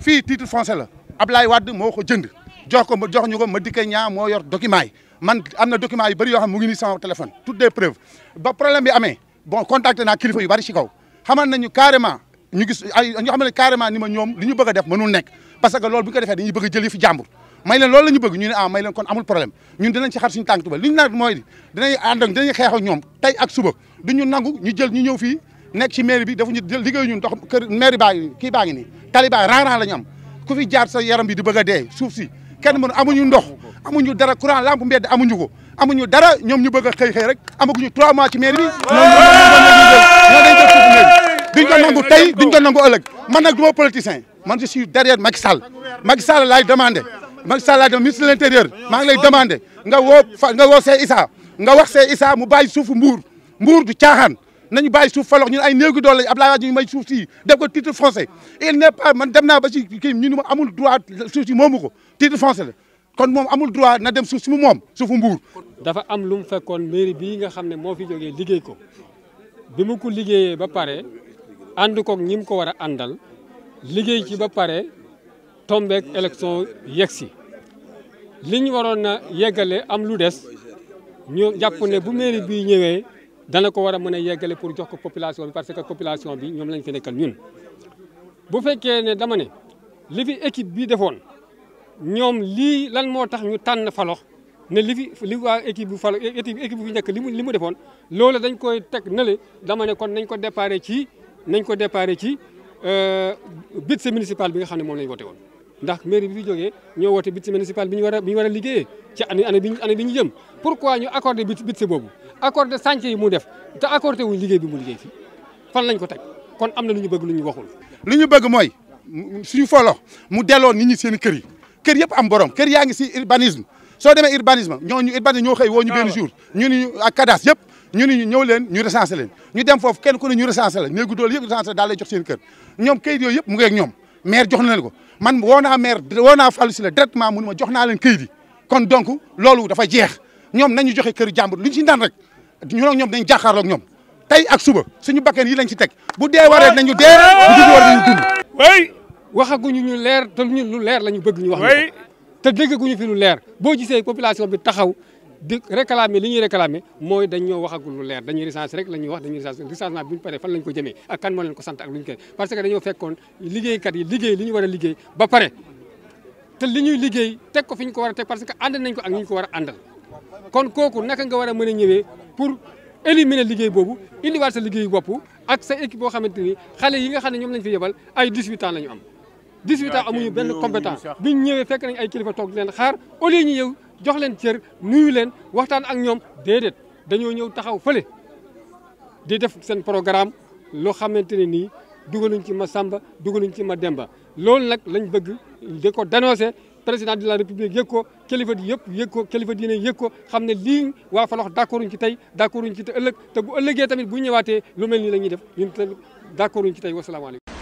fii titre foncier la Ablaye Wade moo ko jënd jox ñu ko Madické Niang moo yor document yi man am na document yu bëri yoo xam mu ngi nii sama téléphone toutes des preuves ba problème bi amee bon contacté naa kilifa yu bëri ci kaw xamal nañu carrément ñu gis ay ñu xam ne carrément ni ma ñoom li ñu bëgg a def mënul nekk parce que loolu bu ñu ko defee dañuy bëgg a jëli fi jàmbur may leen loolu la ñu bëgg ñu ne ah may leen kon amul problème ñun dinañ ci xar suñu tànk tuba li ñu naan mooy dinañ ànd ak dinañ xeex ak ñoom tey ak suba duñu nangu ñu jël ñu ñëw fii nekk ci mairie bi dafa ñu jël liggéey ñun ndox kër mairie baa ngi kii baa ngi nii tali baa rang-rang la ñu am ku fi jaar sa yaram bi di bëgg a dee suuf si kenn mënu amuñu ndox amuñu dara courant lampe mbedd amuñu ko amuñu dara ñoom ñu bëgg a xëy rek amaguñu 3 mois ci mairie bi ñoo day jël suufu mairie duñ ko nangu tey duñ ko nangu ëllëg man nag du ma politicien man je suis derrière Macky Sall Macky Sall laay demandé Macky Sall laay demandé ministre de l'intérieur maa ngi lay demandé nga woo Sey Issa nga wax Sey Issa mu bàyyi suufu mbuur du caaxaan nañu bàyyi suuf falox ñun ay néegu doole Abdoulaye Wade ñu may suuf si def ko titre foncier il n'est pas man dem naa ba ci kii ñu ma amul droit suuf si moomu ko titre foncier la kon moom amul droit na dem suuf si mu moom suufu mbuur dafa am lu mu fekkoon mairie bii nga xam ne moo fi jógee liggéey ko bi mu ko liggéeyee ba pare ànd koog ñi mu ko war a àndal liggéey ci ba pare tombeek élection yegsi li ñu waroon na yeggale am lu des ñu jàpp ne bu mairie bii ñëwee dana ko war a mën a yeggale pour jox ko population bi parce que population bi ñoom lañ fi nekkal ñun. bu fekkee ne dama ne li fi équipe bi defoon ñoom lii lan moo tax ñu tànn falox ne li waa équipe bu falo équipe bu fi nekk li mu defoon loolu dañ koy teg nële dama ne kon nañ ko déparé ci budget municipal bi nga xam ne moom lañ voté woon. ndax mairie bi fi jógee ñoo wote budget municipal bi ñu war a liggéeyee ci année bi ñu jëm pourquoi ñu accordé budget boobu accordé chantier yi mu def te accordé wuñ liggéey bi mu liggéey fii fan lañ ko teg kon am na lu ñu bëgg lu ñu waxul. li ñu bëgg mooy suñu folo mu delloo nit ñi seen kër yi kër yëpp am borom kër yaa ngi si urbanisme soo demee urbanisme ñoo xëy woo ñu benn jour ñu ni ak cadastre yëpp ñu ni ñëw leen ñu recensé leen ñu dem foofu kenn ku ne ñu recensé la néegu doole yëpp recensé daal lay jox seen kër ñoom kayit yooyu yëpp mu ngi ak ñoom maire jox na leen ko man woo naa maire woo naa Fallou Sylla directement mu ne ma jox naa leen kayit yi kon donc loolu dafa jeex ñoom nañu joxe kër jàmbur lu ñu si daan rek ñun ak ñoom dañ jàkkaarloo ak ñoom tey ak suba suñu bakkeen yi lañ ci teg bu dee waree nañu dee bu dugg war nañu dund. oui waxaguñu ñu leer te ñun lu leer la ñu bëgg ñu wax ñu ko te déggaguñu fi lu leer boo gisee population bi taxaw di réclamer li ñuy réclamer mooy dañ ñoo waxagul lu leer dañuy recensé rek la ñuy wax dañuy recensement bi bu ñu paree fan lañ ko jëmee ak kan moo leen ko sant ak lu ñu koy parce que dañoo fekkoon liggéeykat yi liggéey li ñu war a liggéey ba pare te li ñuy liggéey teg ko fi ñu ko war a teg parce que ànd nañ ko ak ñu ko war a àndal kon kooku naka nga war a mën a ñëwee pour éliminer liggéey boobu indiwaat sa liggéeyu bopp ak sa équipe boo xamante ni xale yi nga xam ne ñoom lañ fi yebal ay 18 ans la ñu am 18 ans amuñu benn compétence bi ñu ñëwee fekk nañ ay kilifa toog di leen xaar au lieu ñu ñëw jox leen cër nuyu leen waxtaan ak ñoom déedéet dañoo ñëw taxaw fële di def seen programme loo xamante ne nii dugaluñ ci ma Samba dugaluñ ci ma Demba loolu nag lañ bëgg di ko dénoncer président de la république yëg ko kilifa di yëpp yëg ko kilifa diine yëg ko xam ne lii waa Falox d'accorduñ ci tey d'accorduñ ci te ëllëg te bu ëllëgee tamit bu ñëwaatee lu mel nii la ñuy def ñun tamit d'accorduñ ci tey wasalaamaaleykum